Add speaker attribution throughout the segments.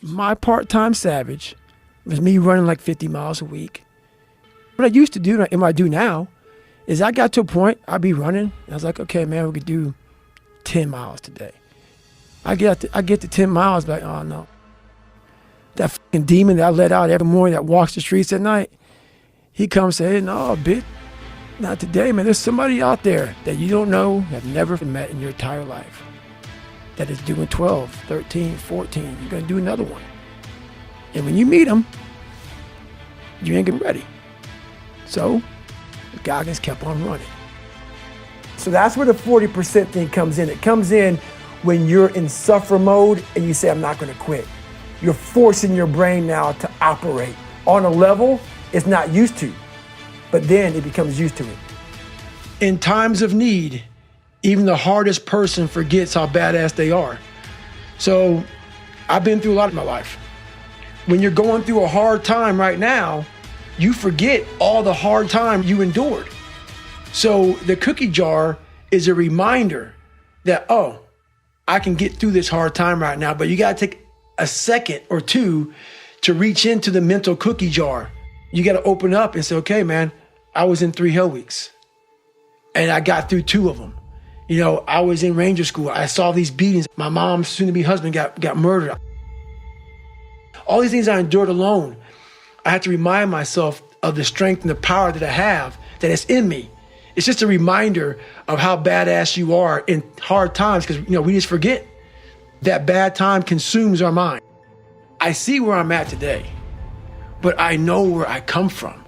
Speaker 1: My part-time savage was me running like 50 miles a week. What I used to do, and what I do now, is I got to a point, I'd be running, and I was like, okay, man, we could do 10 miles today. I get to 10 miles, like, oh no. That fucking demon that I let out every morning that walks the streets at night, he comes and says, no, bitch, not today, man. There's somebody out there that you don't know, have never met in your entire life, that is doing 12, 13, 14. You're gonna do another one. And when you meet them, you ain't getting ready. So, Goggins kept on running. So that's where the 40% thing comes in. It comes in when you're in suffer mode and you say, I'm not gonna quit. You're forcing your brain now to operate on a level it's not used to, but then it becomes used to it. In times of need, even the hardest person forgets how badass they are. So I've been through a lot in my life. When you're going through a hard time right now, you forget all the hard time you endured. So the cookie jar is a reminder that, oh, I can get through this hard time right now, but you gotta take a second or two to reach into the mental cookie jar. You gotta open up and say, okay, man, I was in 3 hell weeks and I got through 2 of them. You know, I was in Ranger School. I saw these beatings. My mom's soon-to-be husband got murdered. All these things I endured alone. I had to remind myself of the strength and the power that I have, that it's in me. It's just a reminder of how badass you are in hard times, because, you know, we just forget that bad time consumes our mind. I see where I'm at today, but I know where I come from.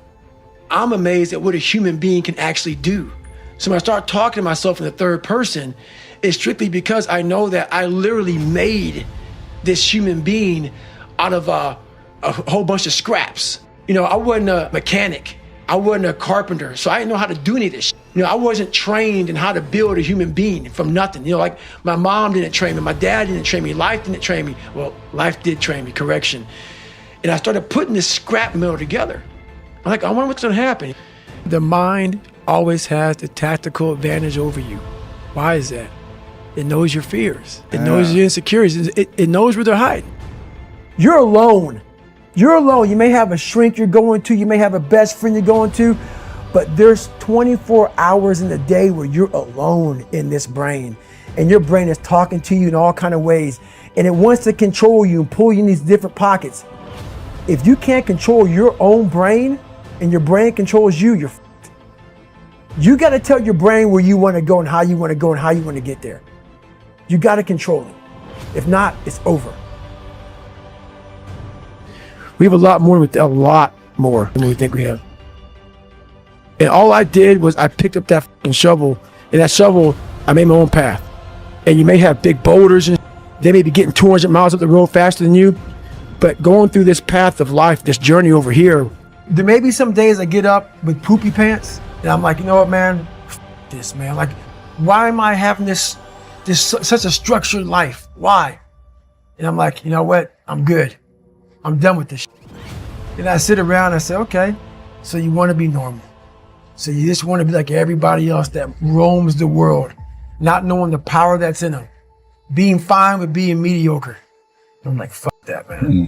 Speaker 1: I'm amazed at what a human being can actually do. So when I start talking to myself in the third person, it's strictly because I know that I literally made this human being out of a whole bunch of scraps. You know, I wasn't a mechanic. I wasn't a carpenter, so I didn't know how to do any of this. You know, I wasn't trained in how to build a human being from nothing. You know, like my mom didn't train me, my dad didn't train me, life didn't train me. Well, life did train me, correction. And I started putting this scrap metal together. I'm like, I wonder what's gonna happen. The mind always has the tactical advantage over you. Why is that? It knows your fears. It knows your insecurities. It knows where they're hiding. You're alone. You're alone. You may have a shrink you're going to, you may have a best friend you're going to, but there's 24 hours in the day where you're alone in this brain, and your brain is talking to you in all kinds of ways, and it wants to control you and pull you in these different pockets. If you can't control your own brain and your brain controls you, you're f***ed. You got to tell your brain where you want to go and how you want to go and how you want to get there. You got to control it. If not, it's over. We have a lot more than we think we have. And all I did was I picked up that fucking shovel, and that shovel, I made my own path. And you may have big boulders, and they may be getting 200 miles up the road faster than you, but going through this path of life, this journey over here, there may be some days I get up with poopy pants, and I'm like, you know what, man, this, man. Like, why am I having this such a structured life? Why? And I'm like, you know what, I'm good. I'm done with this shit. And I sit around and I say, okay, so you want to be normal. So you just want to be like everybody else that roams the world, not knowing the power that's in them, being fine with being mediocre. I'm like, fuck that, man. Mm-hmm.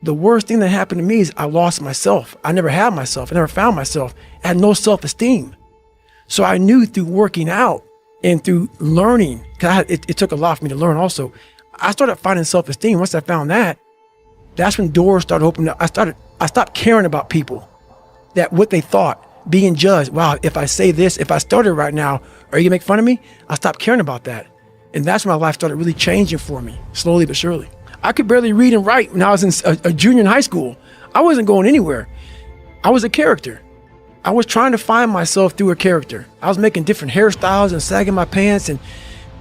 Speaker 1: The worst thing that happened to me is I lost myself. I never had myself. I never found myself. I had no self-esteem. So I knew through working out and through learning, because it took a lot for me to learn also, I started finding self-esteem. Once I found that, that's when doors started opening up. I stopped caring about people, that what they thought, being judged. Wow, if I say this, if I started right now, are you gonna make fun of me? I stopped caring about that. And that's when my life started really changing for me, slowly but surely. I could barely read and write when I was in a junior in high school. I wasn't going anywhere. I was a character. I was trying to find myself through a character. I was making different hairstyles and sagging my pants, and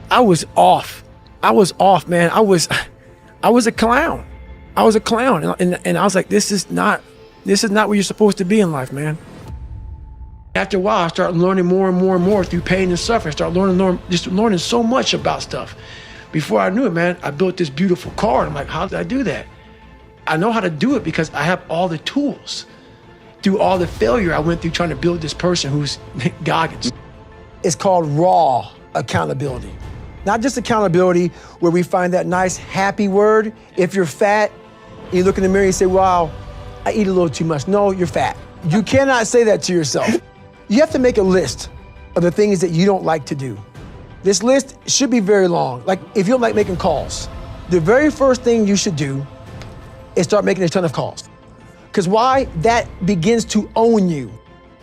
Speaker 1: I was off. I was off, man. I was a clown. I was a clown, and I was like, this is not where you're supposed to be in life, man. After a while, I started learning more and more and more through pain and suffering. I started learning so much about stuff. Before I knew it, man, I built this beautiful car. And I'm like, how did I do that? I know how to do it because I have all the tools. Through all the failure I went through trying to build this person who's Goggins. It's called raw accountability. Not just accountability where we find that nice, happy word. If you're fat, you look in the mirror and you say, wow, I eat a little too much. No, you're fat. You cannot say that to yourself. You have to make a list of the things that you don't like to do. This list should be very long. Like if you don't like making calls, the very first thing you should do is start making a ton of calls. Because why? That begins to own you.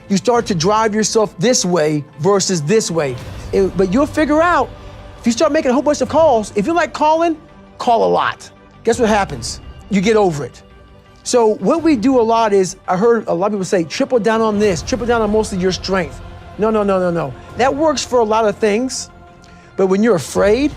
Speaker 1: You start to drive yourself this way versus this way. But you'll figure out, if you start making a whole bunch of calls, if you like calling, call a lot. Guess what happens? You get over it. So what we do a lot is, I heard a lot of people say, triple down on this, triple down on most of your strength. No. That works for a lot of things. But when you're afraid,